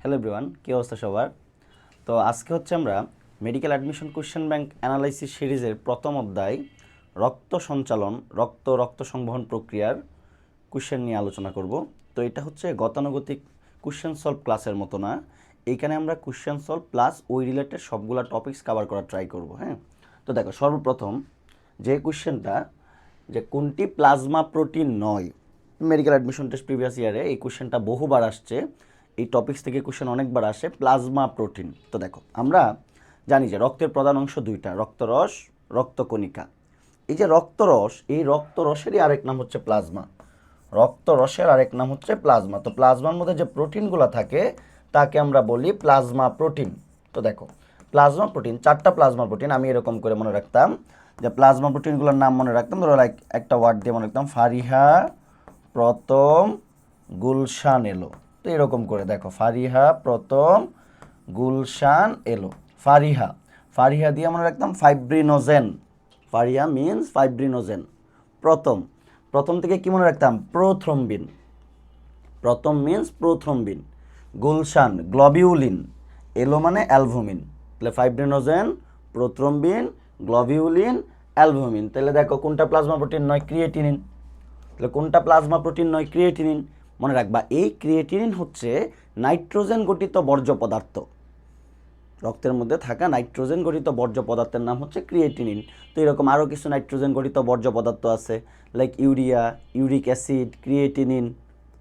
Hello everyone, কী অবস্থা সবার? তো আজকে হচ্ছে আমরা medical admission question bank analysis সিরিজের প্রথম অধ্যায় রক্ত সঞ্চালন রক্ত সংবহন প্রক্রিয়ার কোশ্চেন নিয়ে আলোচনা করব। তো এটা হচ্ছে গতানুগতিক কোশ্চেন সলভ ক্লাসের মতো না, এইখানে আমরা কোশ্চেন সলভ প্লাস ওই রিলেটেড সবগুলো টপিকস কভার করার ট্রাই করব। হ্যাঁ, তো দেখো সর্বপ্রথম যে কোশ্চেনটা, যে কোনটি প্লাজমা প্রোটিন নয়, মেডিকেল অ্যাডমিশন টেস্ট প্রিভিয়াস ইয়ারে এই কোশ্চেনটা বহুবার আসছে, এই টপিক্স থেকে কোশ্চেন অনেকবার আসে, প্লাজমা প্রোটিন। তো দেখো আমরা জানি যে রক্তের প্রধান অংশ দুইটা, রক্তরস, রক্তকণিকা। এই যে রক্তরস, এই রক্তরসেরই আরেক নাম হচ্ছে প্লাজমা, রক্তরসের আরেক নাম হচ্ছে প্লাজমা। তো প্লাজমার মধ্যে যে প্রোটিনগুলো থাকে তাকে আমরা বলি প্লাজমা প্রোটিন। তো দেখো প্লাজমা প্রোটিন, চারটা প্লাজমা প্রোটিন আমি এরকম করে মনে রাখতাম, যে প্লাজমা প্রোটিনগুলোর নাম মনে রাখতাম, ধরো লাইক একটা ওয়ার্ড দিয়ে মনে রাখতাম, ফারিহা, প্রথম, গুলশান এলো। তো এরকম করে দেখো, ফারিহা, প্রথম, গুলশান এলো। ফারিহা, ফারিহা দিয়ে মনে রাখতাম ফাইব্রিনোজেন, ফারিহা মিনস ফাইব্রিনোজেন। প্রথম, প্রথম থেকে কি মনে রাখতাম, প্রোথ্রম্বিন, প্রথম মিনস প্রোথ্রম্বিন। গুলশান, গ্লোবিউলিন, এলো মানে অ্যালবুমিন। তাহলে ফাইব্রিনোজেন, প্রোথ্রম্বিন, গ্লোবিউলিন, অ্যালবুমিন। তাহলে দেখো কোনটা প্লাজমা প্রোটিন নয়, ক্রিয়েটিনিন। তাহলে কোনটা প্লাজমা প্রোটিন নয়, ক্রিয়েটিনিন। মনে রাখবা এই ক্রিয়েটিনিন হচ্ছে নাইট্রোজেন গঠিত বর্জ্য পদার্থ, রক্তের মধ্যে থাকা নাইট্রোজেন গঠিত বর্জ্য পদার্থের নাম হচ্ছে ক্রিয়েটিনিন। তো এরকম আরও কিছু নাইট্রোজেন গঠিত বর্জ্য পদার্থ আছে, like urea, uric acid, creatinine.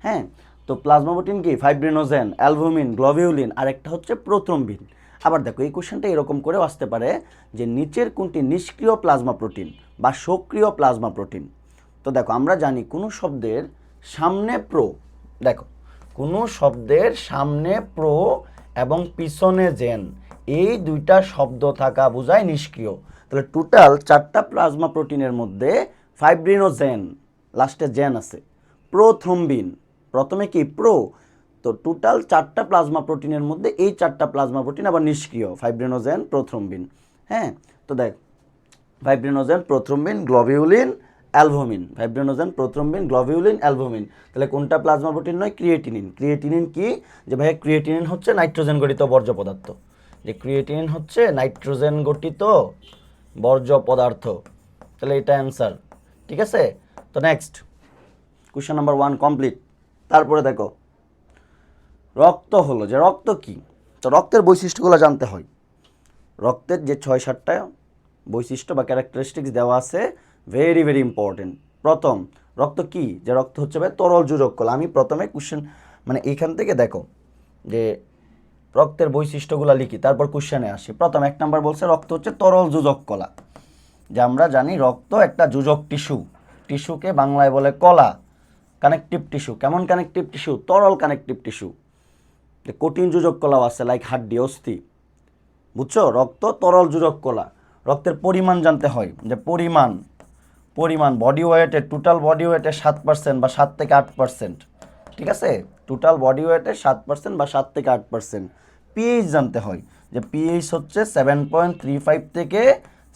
হ্যাঁ, তো প্লাজমা প্রোটিন কি, ফাইব্রিনোজেন, অ্যালবুমিন, গ্লোবিউলিন, আর একটা হচ্ছে প্রোথ্রম্বিন। আবার দেখো এই কোশ্চেনটা এরকম করেও আসতে পারে যে নিচের কোনটি নিষ্ক্রিয় প্লাজমা প্রোটিন বা সক্রিয় প্লাজমা প্রোটিন। তো দেখো আমরা জানি কোনো শব্দের সামনে প্রো, দেখো কোনো শব্দের সামনে প্রো এবং পিছনে জেন, এই দুইটা শব্দ থাকা বোঝায় নিষ্ক্রিয়। তাহলে টোটাল চারটা প্লাজমা প্রোটিনের মধ্যে ফাইব্রিনোজেন, লাস্টে জেন আছে, প্রোথ্রম্বিন, প্রথমে কি প্রো, তো টোটাল চারটা প্লাজমা প্রোটিনের মধ্যে এই চারটা প্লাজমা প্রোটিন আবার নিষ্ক্রিয়, ফাইব্রিনোজেন, প্রোথ্রম্বিন। হ্যাঁ, তো দেখ fibrinogen, prothrombin, globulin, albumin, fibrinogen, prothrombin, globulin, albumin. তাহলে কোনটা প্লাজমা প্রোটিন নয়, ক্রিয়েটিনিন। ক্রিয়েটিনিন কি, যে ভাই ক্রিয়েটিনিন হচ্ছে নাইট্রোজেন গঠিত বর্জ্য পদার্থ, যে ক্রিয়েটিনিন হচ্ছে নাইট্রোজেন গঠিত বর্জ্য পদার্থ। তাহলে এটা অ্যান্সার, ঠিক আছে। তো নেক্সট কোশ্চেন নাম্বার 1 কমপ্লিট। তারপরে দেখো রক্ত হলো, যে রক্ত কি, তো রক্তের বৈশিষ্ট্যগুলো জানতে হয়। রক্তের যে 6-7টা বৈশিষ্ট্য বা ক্যারেক্টারিস্টিক্স দেওয়া আছে, ভেরি ভেরি ইম্পর্টেন্ট। প্রথম, রক্ত কি, যে রক্ত হচ্ছে ভাই তরল যোজক কলা। আমি প্রথমে কোশ্চেন মানে এইখান থেকে দেখো যে রক্তের বৈশিষ্ট্যগুলো লিখি, তারপর কোশ্চেনে আসি। প্রথম 1 নাম্বার বলছে রক্ত হচ্ছে তরল যোজক কলা, যে আমরা জানি রক্ত একটা যোজক টিস্যু, টিস্যুকে বাংলায় বলে কলা, কানেকটিভ টিস্যু। কেমন কানেকটিভ টিস্যু, তরল কানেকটিভ টিস্যু। যে কঠিন যোজক কলাও আছে লাইক হাড্ডি, অস্থি, বুঝছো। রক্ত তরল যোজক কলা। রক্তের পরিমাণ জানতে হয়, যে পরিমাণ, পরিমাণ বডি ওয়েটের, টোটাল বডি ওয়েটের 7% বা 7 থেকে 8%, ঠিক আছে। টোটাল বডি ওয়েটের 7% বা 7 থেকে 8%। পিএইচ জানতে হয়, যে পিএইচ হচ্ছে 7.35 থেকে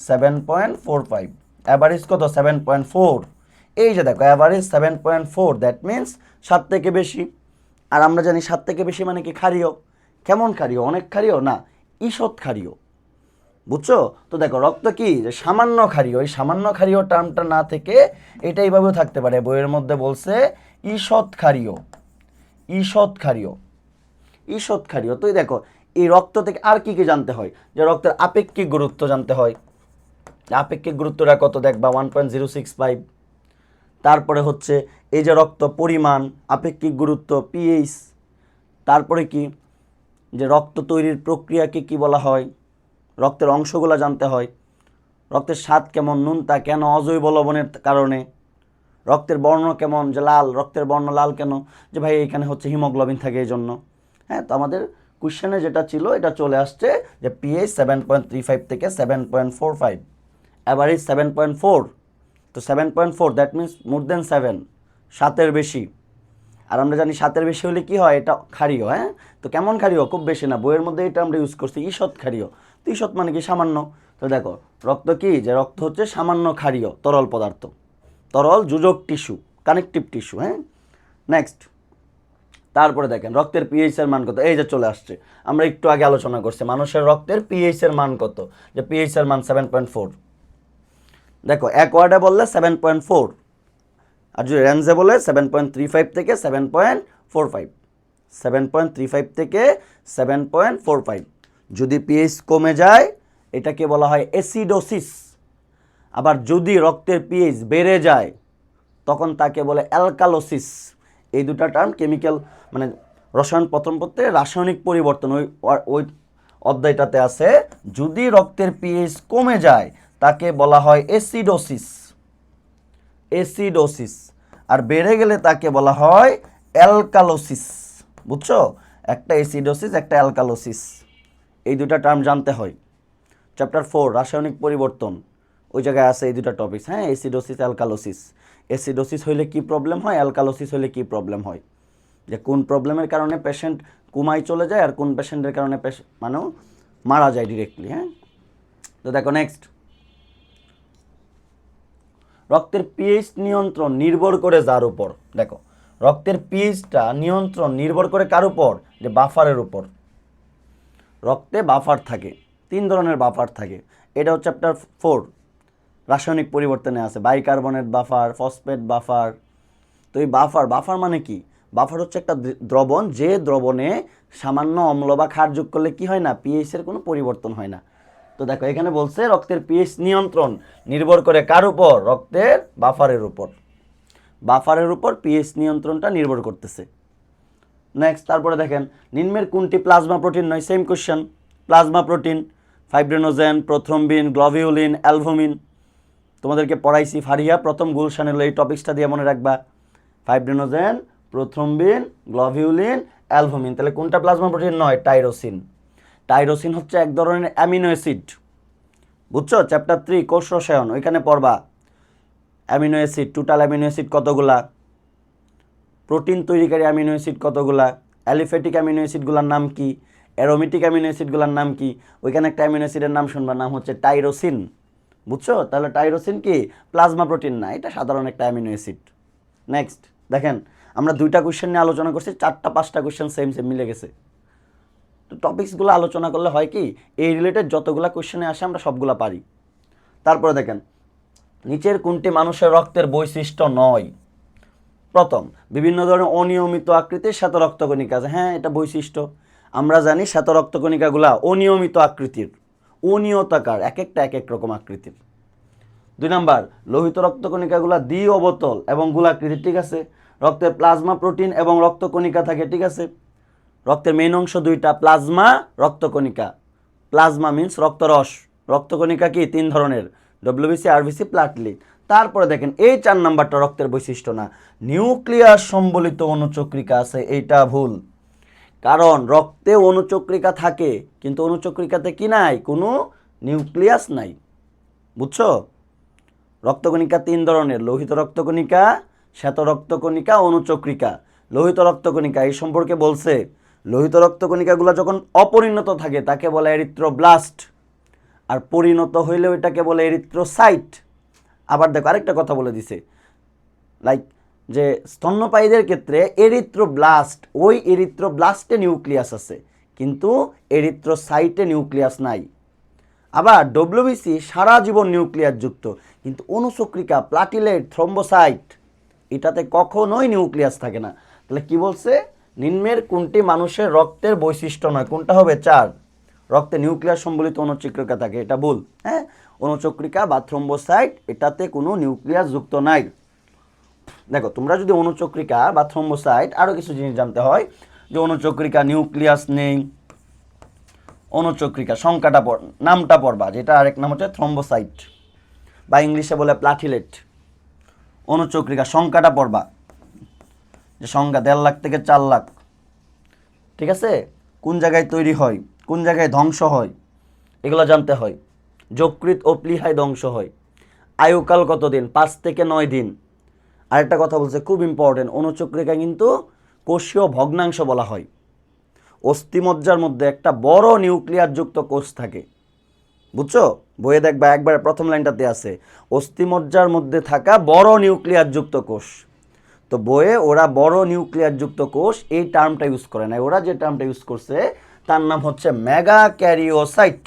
7.45, অ্যাভারেজ কত 7.4। এই যে দেখো অ্যাভারেজ 7.4, দ্যাট মিনস 7 থেকে বেশি। আর আমরা জানি 7 থেকে বেশি মানে কি, ক্ষারীয়। কেমন ক্ষারীয়, অনেক ক্ষারীয় না, ঈষৎ ক্ষারীয়, বুঝছো। তো দেখো রক্ত কি, যে সামান্য ক্ষারীয়। এই সামান্য ক্ষারীয় টার্মটা না থেকে এটা এইভাবেও থাকতে পারে, বইয়ের মধ্যে বলছে ঈষৎ ক্ষারীয়, ঈষৎ ক্ষারীয়, ঈষৎ ক্ষারীয়। তো দেখো এই রক্ত থেকে আর কি কি জানতে হয়, যে রক্তের আপেক্ষিক গুরুত্ব জানতে হয়, আপেক্ষিক গুরুত্বটা কত দেখবা 1.065। তারপরে হচ্ছে এই যে রক্ত পরিমাণ, আপেক্ষিক গুরুত্ব, পিএইচ। তারপরে কি, যে রক্ত তৈরির প্রক্রিয়াকে কি বলা হয়, রক্তের অংশগুলো জানতে হয়, রক্তের স্বাদ কেমন, নুনতা কেন, অজৈব লবণের কারণে। রক্তের বর্ণ কেমন, যে লাল, রক্তের বর্ণ লাল কেন, যে ভাই এখানে হচ্ছে হিমোগ্লোবিন থাকে এই জন্য। হ্যাঁ, তো আমাদের কোশ্চেনে যেটা ছিল এটা চলে আসছে, যে পিএইচ 7.35 থেকে 7.45, অ্যাভারেজ 7.4। তো 7.4 দ্যাট মিনস মোর দেন 7, 7-এর বেশি। আর আমরা জানি 7-এর বেশি হলে কি হয়, এটা ক্ষারীয়। হ্যাঁ, তো কেমন ক্ষারীয়, খুব বেশি না, বইয়ের মধ্যে এটা আমরা ইউজ করছি, ঈষৎ ক্ষারীয়। তো ঈষৎ মানে কি, সামান্য। তো দেখো রক্ত কি, যে রক্ত হচ্ছে সামান্য ক্ষারীয় তরল পদার্থ, তরল যোজক টিস্যু, কানেকটিভ টিস্যু। হ্যাঁ, নেক্সট তারপরে দেখেন রক্তের পিএইচ এর মান কত, এই যে চলে আসছে, আমরা একটু আগে আলোচনা করছি মানুষের রক্তের পিএইচ এর মান কত, যে পিএইচ এর মান 7.4। দেখো এক ওয়ার্ডে বললে 7.4, আর যদি রেঞ্জে বলে 7.35 থেকে 7.45, 7.35 থেকে 7.45। যদি পিএইচ কমে যায় এটাকে বলা হয় অ্যাসিডোসিস। আবার যদি রক্তের পিএইচ বেড়ে যায় তখন তাকে বলে অ্যালকালোসিস। এই দুটো টার্ম কেমিক্যাল মানে রসায়ন প্রথম পত্রে রাসায়নিক পরিবর্তন ওই অধ্যায়টাতে আছে। যদি রক্তের পিএইচ কমে যায় তাকে বলা হয় অ্যাসিডোসিস, অ্যাসিডোসিস। আর বেড়ে গেলে তাকে বলা হয় অ্যালকালোসিস। বুঝছো, একটা অ্যাসিডোসিস একটা অ্যালকালোসিস, এই দুটো টার্ম জানতে হয়। চ্যাপ্টার 4 রাসায়নিক পরিবর্তন, ওই জায়গায় আছে এই দুটো টপিকস। হ্যাঁ, অ্যাসিডোসিস অ্যালকালোসিস। অ্যাসিডোসিস হইলে কি প্রবলেম হয়, অ্যালকালোসিস হইলে কি প্রবলেম হয়, যে কোন প্রবলেমের কারণে পেশেন্ট কোমায় চলে যায় আর কোন পেশেন্টের কারণে মানে মারা যায় ডিরেক্টলি। হ্যাঁ, তো দেখো নেক্সট, রক্তের পিএইচ নিয়ন্ত্রণ নির্ভর করে যার উপর। দেখো রক্তের পিএইচটা নিয়ন্ত্রণ নির্ভর করে কার উপর, যে বাফারের উপর। রক্তে বাফার থাকে, 3 ধরনের বাফার থাকে। এটা হচ্ছে চ্যাপ্টার 4 রাসায়নিক পরিবর্তনে আছে, বাইকার্বনেট বাফার, ফসফেট বাফার। তো এই বাফার মানে কি, বাফার হচ্ছে একটা দ্রবণ, যে দ্রবণে সামান্য অম্ল বা ক্ষার যোগ করলে কি হয় না, পিএইচ এর কোনো পরিবর্তন হয় না। তো দেখো এখানে বলছে রক্তের পিএইচ নিয়ন্ত্রণ নির্ভর করে কার উপর, রক্তের বাফারের উপর। বাফারের উপর পিএইচ নিয়ন্ত্রণটা নির্ভর করতেছে। নেক্সট, তারপরে দেখেন নিম্নের কোনটি প্লাজমা প্রোটিন নয়, same question. Plasma protein fibrinogen, prothrombin, globulin, albumin. তোমাদেরকে পড়াইছি ফারিয়া প্রথম গুলশানের, এই টপিক্সটা দিয়ে মনে রাখবা, ফাইব্রিনোজেন, প্রোথ্রম্বিন, গ্লোবিউলিন, অ্যালবুমিন। তাহলে কোনটা প্লাজমা প্রোটিন নয়, টাইরোসিন। টাইরোসিন হচ্ছে এক ধরনের অ্যামিনো অ্যাসিড। বুঝছো, চ্যাপ্টার 3 কোষ রসায়ন, ওইখানে পড়বা amino acid, total amino acid কতগুলা, প্রোটিন তৈরিকারী অ্যামিনো অ্যাসিড কতগুলা, অ্যালিফ্যাটিক অ্যামিনো অ্যাসিডগুলোর নাম কি, অ্যারোমেটিক অ্যামিনো অ্যাসিডগুলোর নাম কি। ওইখানে একটা অ্যামিনো অ্যাসিডের নাম শুনবার, নাম হচ্ছে টাইরোসিন। বুঝছো, তাহলে টাইরোসিন কি প্লাজমা প্রোটিন না, এটা সাধারণ একটা অ্যামিনো অ্যাসিড। নেক্সট দেখেন, আমরা 2টা কোয়েশ্চেন নিয়ে আলোচনা করছি, 4টা 5টা কোয়েশ্চেন সেম মিলে গেছে। তো টপিকসগুলো আলোচনা করলে হয় কি, এই রিলেটেড যতগুলো কোয়েশ্চেনে আসে আমরা সবগুলো পারি। তারপরে দেখেন নিচের কোনটি মানুষের রক্তের বৈশিষ্ট্য নয়। প্রথম, বিভিন্ন ধরনের অনিয়মিত আকৃতির শ্বেত রক্তকণিকা আছে। হ্যাঁ, এটা বৈশিষ্ট্য। আমরা জানি শ্বেত রক্তকণিকাগুলা অনিয়মিত আকৃতির, অনিয়তাকার, এক একটা এক এক রকম আকৃতির। 2 নাম্বার, লোহিত রক্তকণিকাগুলা দ্বি অবতল এবং গোলাকৃতির। ঠিক আছে। রক্তের প্লাজমা প্রোটিন এবং রক্তকণিকা থাকে। ঠিক আছে। রক্তের মেইন অংশ 2টা, প্লাজমা, রক্তকণিকা। প্লাজমা মিন্স রক্তরস, রক্তকণিকা কি 3 ধরনের, ডব্লিউবিসি, আরবিসি, প্লাটলেট। তারপরে দেখেন এই 4 নাম্বারটা রক্তের বৈশিষ্ট্য না, নিউক্লিয়াস সম্বলিত অনুচক্রিকা আছে। এইটা ভুল, কারণ রক্তে অনুচক্রিকা থাকে কিন্তু অনুচক্রিকাতে কি নাই, কোনো নিউক্লিয়াস নাই। বুঝছো, রক্তকণিকা 3 ধরনের, লোহিত রক্তকণিকা, শ্বেত রক্তকণিকা, অনুচক্রিকা। লোহিত রক্তকণিকা এই সম্পর্কে বলছে, লোহিত রক্তকণিকাগুলো যখন অপরিণত থাকে তাকে বলে এরিথ্রোব্লাস্ট, আর পরিণত হইলে ওইটাকে বলে এরিথ্রোসাইট। আবার দেখো আরেকটা কথা বলে দিছে, লাইক যে স্তন্যপায়ীদের ক্ষেত্রে এরিথ্রোব্লাস্ট, ওই এরিথ্রোব্লাস্টে নিউক্লিয়াস আছে কিন্তু এরিথ্রোসাইটে নিউক্লিয়াস নাই। আবার ডব্লিউবিসি সারা জীবন নিউক্লিয়াস যুক্ত, কিন্তু অনুচক্রিকা, প্লাটিলেট, থ্রম্বোসাইট এটাতে কখনোই নিউক্লিয়াস থাকে না। তাহলে কি বলছে, নিম্নের কোনটি মানুষের রক্তের বৈশিষ্ট্য নয়, কোনটা হবে 4, রক্তে নিউক্লিয়াস সম্বলিত অনুচক্রিকা থাকে। এটা ভুল। হ্যাঁ, অনুচক্রিকা বা থ্রম্বোসাইট এটাতে কোনো নিউক্লিয়াস যুক্ত নাই। দেখো তোমরা যদি অনুচক্রিকা বা থ্রম্বোসাইট আরও কিছু জিনিস জানতে হয়, যে অনুচক্রিকা নিউক্লিয়াস নেই, অনুচক্রিকা সংখ্যাটা নামটা পড়বা, যেটা আরেক নাম হচ্ছে থ্রম্বোসাইট বা ইংলিশে বলে প্লাটিলেট। অনুচক্রিকা সংখ্যাটা পড়বা, যে সংখ্যা 1.5 লাখ থেকে 4 লাখ। ঠিক আছে। কোন জায়গায় তৈরি হয়, কোন জায়গায় ধ্বংস হয়, এগুলো জানতে হয়। যকৃৎ ও প্লীহায় ধ্বংস হয়। আয়ুকাল কতদিন, 5 থেকে 9 দিন। আরেকটা কথা বলছে খুব ইম্পর্টেন্ট, অনুচক্রিকা কিন্তু কোষীয় ভগ্নাংশ বলা হয়। অস্থিমজ্জার মধ্যে একটা বড় নিউক্লিয়াস যুক্ত কোষ থাকে। বুঝছো, বইয়ে দেখবা একবার প্রথম লাইনটাতে আছে, অস্থিমজ্জার মধ্যে থাকা বড় নিউক্লিয়াস যুক্ত কোষ। তো বইয়ে ওরা বড় নিউক্লিয়াস যুক্ত কোষ এই টার্মটা ইউজ করে না, ওরা যে টার্মটা ইউজ করছে তার নাম হচ্ছে মেগা ক্যারিওসাইট।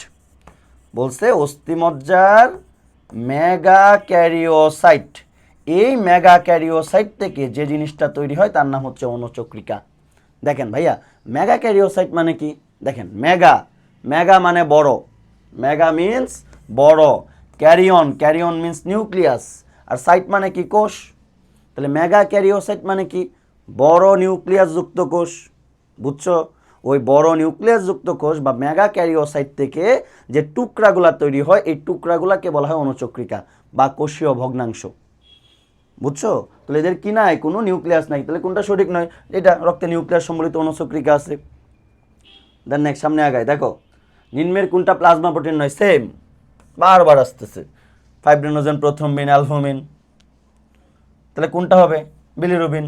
বলছে অস্থিমজ্জার মেগা ক্যারিওসাইট। এই মেগা ক্যারিওসাইট থেকে যে জিনিসটা তৈরি হয় তার নাম হচ্ছে অনুচক্রিকা। দেখেন ভাইয়া, মেগা ক্যারিওসাইট মানে কি? দেখেন, মেগা, মেগা মানে বড়, মেগা মিন্স বড়, ক্যারিয়ন, ক্যারিয়ন মিন্স নিউক্লিয়াস, আর সাইট মানে কি? কোষ। তাহলে মেগা ক্যারিওসাইট মানে কি? বড় নিউক্লিয়াস যুক্ত কোষ। বুঝছো? ওই বড় নিউক্লিয়াস যুক্ত কোষ বা মেগা ক্যারিওসাইট থেকে যে টুকরাগুলা তৈরি হয় এই টুকরাগুলাকে বলা হয় অনুচক্রিকা বা কোষীয় ভগ্নাংশ। বুঝছো? তাহলে এদের কি নাই? কোনো নিউক্লিয়াস নাই। তাহলে কোনটা সঠিক নয়? এটা রক্তে নিউক্লিয়াস সম্বলিত অনুচক্রিকা আছে। দেন নেক্সট, সামনে আগায়, দেখো নিম্নের কোনটা প্লাজমা প্রোটিন নয়? সেম, বারবার আসতেছে, ফাইব্রিনোজেন, প্রথ্রম্বিন, অ্যালবুমিন। তাহলে কোনটা হবে? বিলিরুবিন।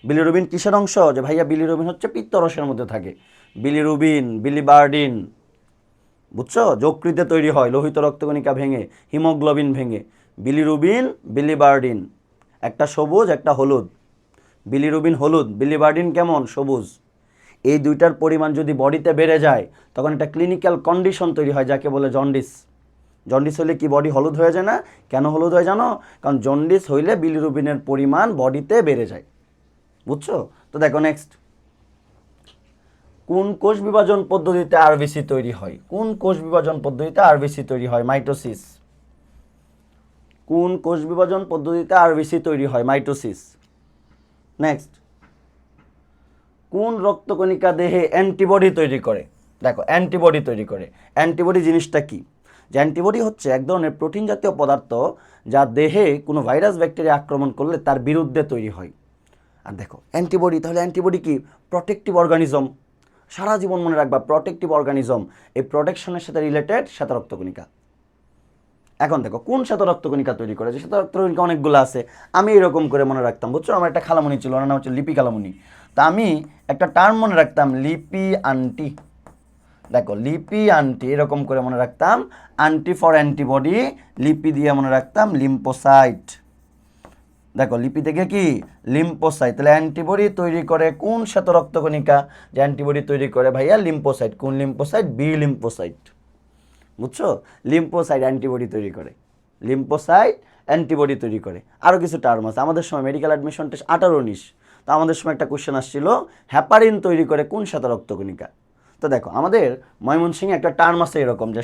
বিলিরুবিন কিসের অংশ? যে ভাইয়া বিলিরুবিন হচ্ছে পিত্তরসের মধ্যে থাকে। বিলিরুবিন, বিলিবার্ডিন, বুঝছো? যকৃতে তৈরি হয় লোহিত রক্তকণিকা ভেঙে, হিমোগ্লোবিন ভেঙে। বিলিরুবিন, বিলিবার্ডিন, একটা সবুজ একটা হলুদ। বিলিরুবিন হলুদ, বিলিবার্ডিন কেমন? সবুজ। এই দুইটার পরিমাণ যদি বডিতে বেড়ে যায় তখন একটা ক্লিনিক্যাল কন্ডিশন তৈরি হয় যাকে বলে জন্ডিস। জন্ডিস হলে কি বডি হলুদ হয়ে যায় না? কেন হলুদ হয় জানো? কারণ জন্ডিস হইলে বিলিরুবিনের পরিমাণ বডিতে বেড়ে যায়। বুঝছো? তো দেখো নেক্সট, কোন কোষ বিভাজন পদ্ধতিতে আরবিসি তৈরি হয়? কোন কোষ বিভাজন পদ্ধতিতে আরবিসি তৈরি হয়? মাইটোসিস। কোন কোষ বিভাজন পদ্ধতিতে আরবিসি তৈরি হয়? মাইটোসিস। নেক্সট, কোন রক্তকণিকা দেহে অ্যান্টিবডি তৈরি করে? দেখো, অ্যান্টিবডি তৈরি করে। অ্যান্টিবডি জিনিসটা কি? যে অ্যান্টিবডি হচ্ছে এক ধরনের প্রোটিন জাতীয় পদার্থ যা দেহে কোনো ভাইরাস ব্যাকটেরিয়া আক্রমণ করলে তার বিরুদ্ধে তৈরি হয়। আর দেখো অ্যান্টিবডি, তাহলে অ্যান্টিবডি কি? Protective organism. সারা জীবন মনে রাখবা, প্রোটেক্টিভ অর্গানিজম। এই প্রোটেকশনের সাথে রিলেটেড শ্বেত রক্তকণিকা। এখন দেখো কোন শ্বেত রক্তকণিকা তৈরি করে? যে শ্বেত রক্তকণিকা অনেকগুলো আছে, আমি এরকম করে মনে রাখতাম। বুঝছো? আমার একটা খালামণি ছিল, ওনার নাম হচ্ছে লিপি খালামণি। তা আমি একটা টার্ম মনে রাখতাম, লিপি আন্টি। দেখো লিপি আন্টি এরকম করে মনে রাখতাম। আন্টি ফর অ্যান্টিবডি, লিপি দিয়ে মনে রাখতাম লিম্পোসাইট। দেখো লিপি থেকে কি? লিম্পোসাইট। তাহলে অ্যান্টিবডি তৈরি করে কোন শ্বেত রক্তকণিকা? যে অ্যান্টিবডি তৈরি করে ভাইয়া লিম্পোসাইট। কোন লিম্পোসাইট? B lymphocyte. বুঝছো? লিম্পোসাইট অ্যান্টিবডি তৈরি করে। লিম্পোসাইট অ্যান্টিবডি তৈরি করে। আরও কিছু টার্ম আছে। আমাদের সময় মেডিকেল অ্যাডমিশন টেস্ট 18-19, তো আমাদের সময় একটা কোশ্চেন আসছিল, হ্যাপারিন তৈরি করে কোন শ্বেত রক্তকণিকা? তো দেখো আমাদের ময়মনসিংহে একটা টার্ম আছে এরকম, যে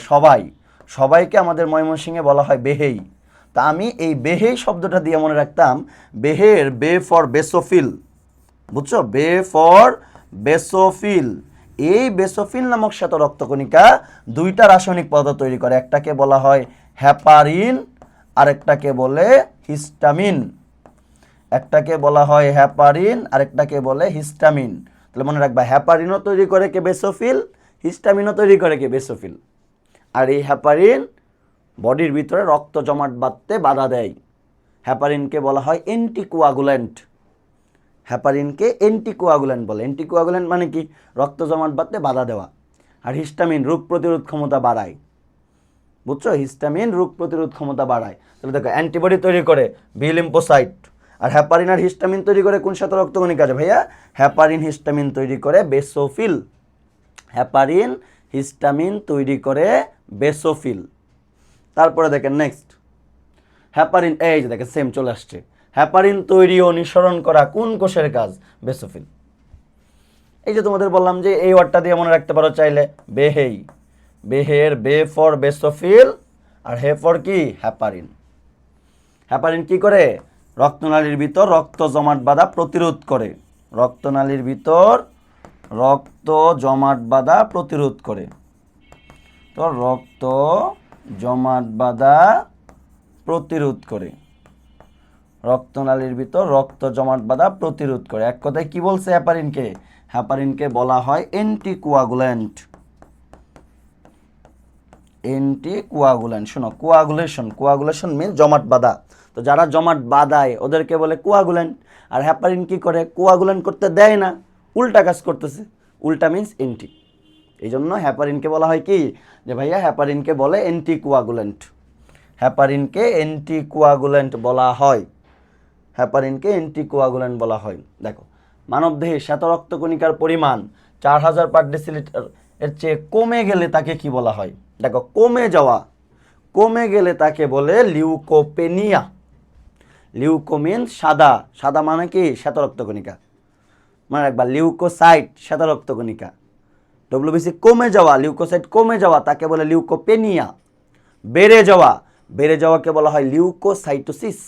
সবাইকে আমাদের ময়মনসিংহে বলা হয় বেহেই। তা আমি এই বেহেই শব্দটা দিয়ে মনে রাখতাম, বেহের বে ফর বেসোফিল। বুঝছো? বে ফর বেসোফিল। এই বেসোফিল নামক শ্বেত রক্তকণিকা দুইটা রাসায়নিক পদার্থ তৈরি করে। একটাকে বলা হয় হ্যাপারিন, আরেকটাকে বলে হিস্টামিন। একটাকে বলা হয় হ্যাপারিন, আরেকটাকে বলে হিস্টামিন। তাহলে মনে রাখবা, হ্যাপারিনও তৈরি করে কে? বেসোফিল। হিস্টামিনও তৈরি করে কে? বেসোফিল। আর এই হ্যাপারিন বডির ভিতরে রক্ত জমাট বাঁধতে বাধা দেয়। হ্যাপারিনকে বলা হয় অ্যান্টিকোয়াগুল্যান্ট। হ্যাপারিনকে অ্যান্টিকোয়াগুল্যান্ট বলে। অ্যান্টিকোয়াগুল্যান্ট মানে কি? রক্ত জমাট বাঁধতে বাধা দেওয়া। আর হিস্টামিন রোগ প্রতিরোধ ক্ষমতা বাড়ায়। বুঝছো? হিস্টামিন রোগ প্রতিরোধ ক্ষমতা বাড়ায়। তাহলে দেখো অ্যান্টিবডি তৈরি করে বি লিম্পোসাইট, আর হ্যাপারিন আর হিস্টামিন তৈরি করে কোন শ্বেত রক্তকণিকা? ভাইয়া হ্যাপারিন হিস্টামিন তৈরি করে বেসোফিল। হ্যাপারিন হিস্টামিন তৈরি করে বেসোফিল। তারপরে দেখেন নেক্সট, হ্যাপারিন, এই যে দেখেন সেম চলে আসছে। হ্যাপারিন তৈরি ও নিঃসরণ করা কোন কোষের কাজ? বেসোফিল। এই যে তোমাদের বললাম যে এই ওয়ার্ডটা দিয়ে মনে রাখতে পারো চাইলে, বেহেই। বেহের বে ফর বেসোফিল, আর হে ফর কি? হ্যাপারিন। হ্যাপারিন কি করে? রক্তনালীর ভিতর রক্ত জমাট বাঁধা প্রতিরোধ করে। রক্তনালীর ভিতর রক্ত জমাট বাঁধা প্রতিরোধ করে। তো রক্ত জমাট বাঁধা প্রতিরোধ করে। রক্তনালীর ভিতর রক্ত জমাট বাঁধা প্রতিরোধ করে। এক কথায় কি বলছে হ্যাপারিনকে? হ্যাপারিনকে বলা হয় অ্যান্টিকোয়াগুল্যান্ট। অ্যান্টিকোয়াগুল্যান্ট। শোনো, কোয়াগুলেশন মিন্স জমাট বাঁধা। তো যারা জমাট বাঁধায় ওদেরকে বলে কোয়াগুল্যান্ট। আর হ্যাপারিন কি করে? কোয়াগুল্যান্ট করতে দেয় না, উল্টা কাজ করতেছে। উল্টা মিন্স অ্যান্টি। এই জন্য হ্যাপারিনকে বলা হয় কি? যে ভাইয়া হ্যাপারিনকে বলে অ্যান্টিকোয়াগুল্যান্ট। হ্যাপারিনকে অ্যান্টিকোয়াগুল্যান্ট বলা হয়। হেপারিনকে অ্যান্টিকোয়াগুল্যান্ট বলা হয়। দেখো, মানবদেহে শ্বেত রক্তকণিকার পরিমাণ 4000 পার ডেসিলিটার এর চেয়ে কমে গেলে তাকে কি বলা হয়? দেখো, কমে গেলে তাকে বলে লিউকোপেনিয়া। লিউকো মিন্স সাদা, সাদা মানে কি? শ্বেত রক্তকণিকা। মানে একবার লিউকোসাইট শ্বেত রক্তকণিকা, ডব্লিউবিসি কমে যাওয়া, লিউকোসাইট কমে যাওয়া তাকে বলে লিউকোপেনিয়া। বেড়ে যাওয়াকে বলা হয় লিউকোসাইটোসিস।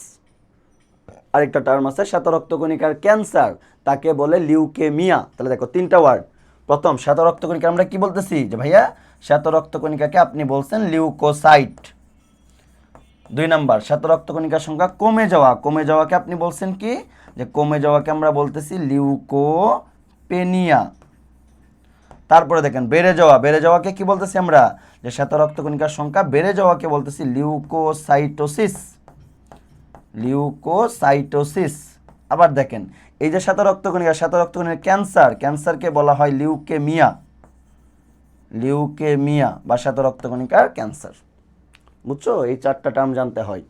আরেকটা টার্ম আছে শ্বেত রক্তকণিকার ক্যান্সার, তাকে বলে লিউকেমিয়া। তাহলে দেখো 3টা ওয়ার্ড। প্রথম, শ্বেত রক্তকণিকা আমরা কি বলতেছি? যে ভাইয়া শ্বেত রক্তকণিকাকে আপনি বলছেন লিউকোসাইট। 2 নাম্বার, শ্বেত রক্তকণিকার সংখ্যা কমে যাওয়াকে আপনি বলছেন কি? যে কমে যাওয়াকে আমরা বলতেছি লিউকোপেনিয়া। তারপরে দেখেন বেড়ে যাওয়াকে কি বলতেছি আমরা? যে শ্বেত রক্তকণিকার সংখ্যা বেড়ে যাওয়াকে বলতেছি লিউকোসাইটোসিস। আবার দেখেন, এই যে শ্বেত রক্তকণিকার ক্যান্সারকে বলা হয় লিউকেমিয়া বা শ্বেত রক্তকণিকার ক্যান্সার। বুঝছো? এই 4টা টার্ম জানতে হয়।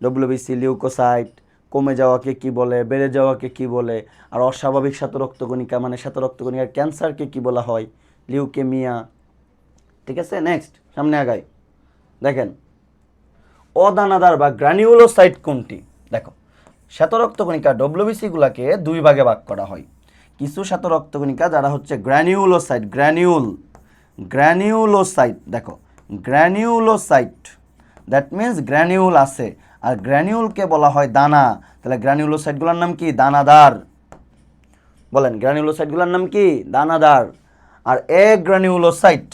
ডব্লিউবিসি, লিউকোসাইট, কমে যাওয়াকে কি বলে, বেড়ে যাওয়াকে কি বলে, আর অস্বাভাবিক শ্বেত রক্তকণিকা মানে শ্বেত রক্তকণিকার ক্যান্সারকে কি বলা হয়? লিউকেমিয়া। ঠিক আছে, নেক্সট সামনে আগাই। দেখেন, অদানাদার বা গ্রানিউলোসাইট কোনটি? দেখো, শ্বেত রক্তকণিকা ডব্লিউবিসি গুলাকে 2 ভাগে ভাগ করা হয়। কিছু শ্বেত রক্তকণিকা যারা হচ্ছে গ্র্যানিউলোসাইট, দেখো গ্র্যানিউলোসাইট, দ্যাট মিন্স গ্র্যানিউল আছে, আর গ্র্যানিউলকে বলা হয় দানা। তাহলে গ্র্যানিউলোসাইটগুলোর নাম কি? দানাদার। বলেন, গ্র্যানিউলোসাইটগুলোর নাম কি? দানাদার। আর এ গ্র্যানিউলোসাইট,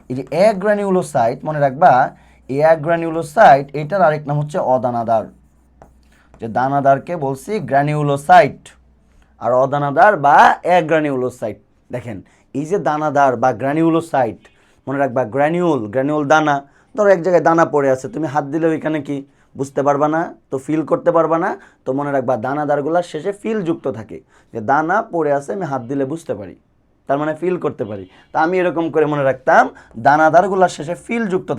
এই যে এ গ্র্যানিউলোসাইট মনে রাখবা, এ গ্র্যানিউলোসাইট এটার আরেক নাম হচ্ছে অদানাদার। যে দানাদারকে বলছি গ্র্যানিউলোসাইট, আর অদানাদার বা এ গ্র্যানিউলোসাইট। দেখেন, এই যে দানাদার বা গ্র্যানিউলোসাইট, মনে রাখবা গ্র্যানিউল দানা। ধরো এক জায়গায় দানা পড়ে আছে, তুমি হাত দিলে ওইখানে কি বুঝতে পারবা না, তো ফিল করতে পারবা না। তো মনে রাখবা দানাদারগুলোর শেষে ফিল যুক্ত থাকে, যে দানা পড়ে আছে আমি হাত দিলে বুঝতে পারি, তার মানে ফিল করতে পারি। তা আমি এরকম করে মনে রাখতাম, দানাদারগুলোর শেষে ফিল যুক্ত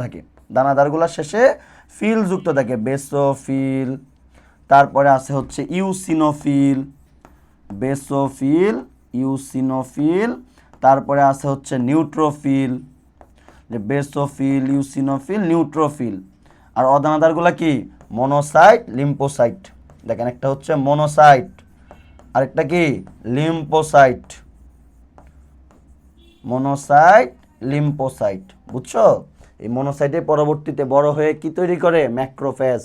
থাকে, বেসোফিল, তারপরে আছে হচ্ছে ইউসিনোফিল, তারপরে আছে হচ্ছে নিউট্রোফিল, যে বেসোফিল, ইউসিনোফিল, নিউট্রোফিল। আর অদানাদারগুলো কি? Monocyte, lymphocyte. দেখেন, একটা হচ্ছে মনোসাইট, আরেকটা কি? লিম্ফোসাইট। বুঝছো? এই মনোসাইটে পরবর্তীতে বড় হয়ে কি তৈরি করে? ম্যাক্রোফেজ।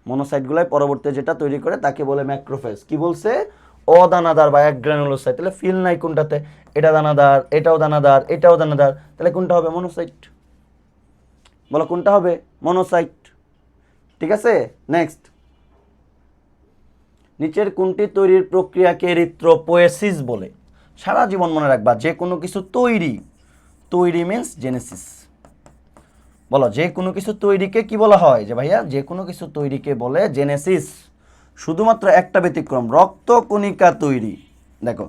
মনোসাইটগুলাই পরবর্তীতে যেটা তৈরি করে তাকে বলে ম্যাক্রোফেজ। কি বলছে? অদানাদার বা গ্র্যানুলোসাইট। তাহলে ফিল নাই কোনটাতে? এটা দানাদার, এটাও দানাদার, এটাও দানাদার, তাহলে কোনটা হবে? মনোসাইট। বলো কোনটা হবে? মনোসাইট। ঠিক আছে, নেক্সট। নিচের কোনটি তৈরির প্রক্রিয়াকে এরিথ্রোপোয়েসিস বলে? সারা জীবন মনে রাখবা, যে কোনো কিছু তৈরি মিন্স জেনেসিস। বলো, যে কোনো কিছু তৈরিকে কি বলা হয়? যে ভাইয়া যে কোনো কিছু তৈরিকে বলে জেনেসিস। শুধুমাত্র একটা ব্যতিক্রম, রক্তকণিকা তৈরি। দেখো,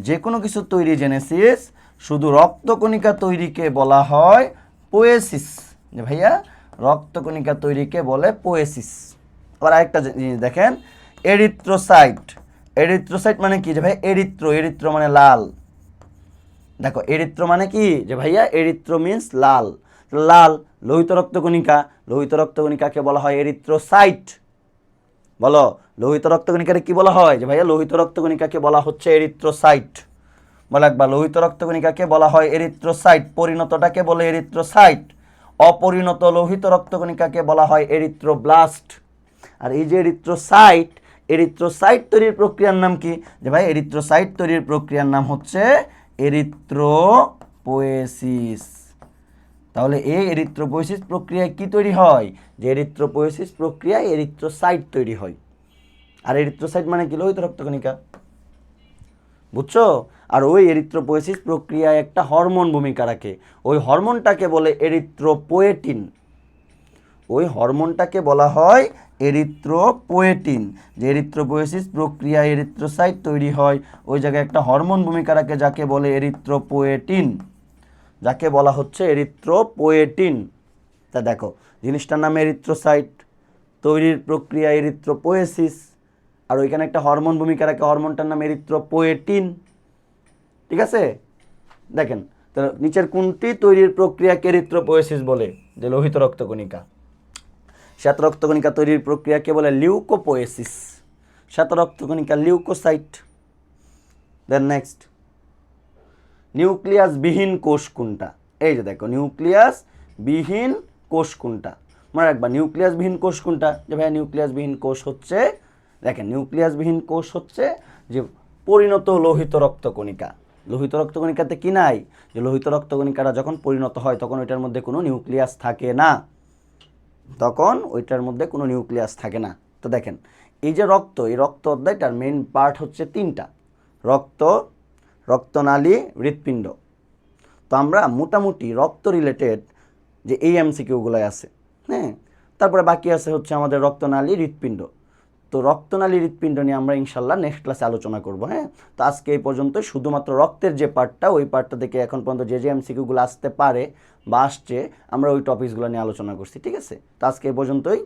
যে কোনো কিছু তৈরি জেনেসিস, শুধু রক্তকণিকা তৈরিকে বলা হয় পোয়েসিস। যে ভাইয়া রক্তকণিকা তৈরিকে বলে পোয়েসিস। আবার আরেকটা জিনিস দেখেন, এরিথ্রোসাইট মানে কি? যে ভাই এরিথ্রো মানে লাল। দেখো, এরিথ্রো মানে কি? যে ভাইয়া এরিথ্রো মিন্স লাল। লোহিত রক্তকণিকাকে বলা হয় এরিথ্রোসাইট। বলো, লোহিত রক্তকণিকাকে কি বলা হয়? যে ভাইয়া লোহিত রক্তকণিকাকে বলা হচ্ছে এরিথ্রোসাইট। বলে একবার, লোহিত রক্তকণিকাকে বলা হয় এরিথ্রোসাইট, পরিণতটাকে বলে এরিথ্রোসাইট। অপরিণত লোহিত রক্তকণিকাকে বলা হয় এরিথ্রোব্লাস্ট। আর এই যে এরিথ্রোসাইট তৈরির প্রক্রিয়ার নাম কি? যে ভাই এরিথ্রোসাইট তৈরির প্রক্রিয়ার নাম হচ্ছে এরিথ্রোপোয়েসিস। তাহলে এই এরিথ্রোপোয়েসিস প্রক্রিয়ায় কি তৈরি হয়? যে এরিথ্রোপোয়েসিস প্রক্রিয়ায় এরিথ্রোসাইট তৈরি হয়। আর এরিথ্রোসাইট মানে কি? লোহিত রক্তকণিকা। বুঝছো? আর ওই এরিথ্রোপোয়েসিস প্রক্রিয়ায় একটা হরমোন ভূমিকা রাখে, ওই হরমোনটাকে বলে এরিথ্রোপোয়েটিন। ওই হরমোনটাকে বলা হয় এরিথ্রোপোয়েটিন। যে এরিথ্রোপোয়েসিস প্রক্রিয়ায় এরিথ্রোসাইট তৈরি হয়, ওই জায়গায় একটা হরমোন ভূমিকা রাখে যাকে বলে এরিথ্রোপোয়েটিন। যাকে বলা হচ্ছে এরিথ্রোপোয়েটিন। তা দেখো জিনিসটার নাম এরিথ্রোসাইট, তৈরির প্রক্রিয়া এরিথ্রোপোয়েসিস, আর ওইখানে একটা হরমোন ভূমিকা রাখে, হরমোনটার নাম এরিথ্রোপোয়েটিন। ঠিক আছে, দেখেন তো নিচের কোনটি তৈরির প্রক্রিয়াকে এরিথ্রোপোয়েসিস বলে? যে লোহিত রক্তকণিকা। শ্বেত রক্তকণিকা তৈরির প্রক্রিয়াকে বলে লিউকোপোয়েসিস। শ্বেত রক্তকণিকা লিউকোসাইট। দেন নেক্সট, নিউক্লিয়াস বিহীন কোষ কোনটা? এই যে দেখো নিউক্লিয়াস বিহীন কোষ কোনটা, মনে রাখবা নিউক্লিয়াস বিহীন কোষ কোনটা? যে ভাইয়া নিউক্লিয়াস বিহীন কোষ হচ্ছে, দেখেন নিউক্লিয়াস বিহীন কোষ হচ্ছে যে পরিণত লোহিত রক্তকণিকা। লোহিত রক্তকণিকাতে কি নাই? যে লোহিত রক্তকণিকাটা যখন পরিণত হয় তখন ওইটার মধ্যে কোনো নিউক্লিয়াস থাকে না, তখন ওইটার মধ্যে কোনো নিউক্লিয়াস থাকে না। তো দেখেন এই যে রক্ত, এই রক্ত অধ্যায়টার মেইন পার্ট হচ্ছে তিনটা: রক্ত, রক্তনালী, হৃৎপিণ্ড। তো আমরা মোটামুটি রক্ত রিলেটেড যে এই এমসিকিউগুলোই আছে, হ্যাঁ। তারপরে বাকি আছে হচ্ছে আমাদের রক্তনালী, হৃৎপিণ্ড। তো রক্তনালী, হৃৎপিণ্ড নিয়ে আমরা ইনশাল্লাহ নেক্সট ক্লাসে আলোচনা করব, হ্যাঁ। তো আজকে এই পর্যন্ত, শুধুমাত্র রক্তের যে পার্টটা, ওই পার্টটা থেকে এখন পর্যন্ত যে যে এমসিকিউগুলো আসতে পারে বা আসছে আমরা ওই টপিকসগুলো নিয়ে আলোচনা করছি। ঠিক আছে, তো আজকে এই পর্যন্তই।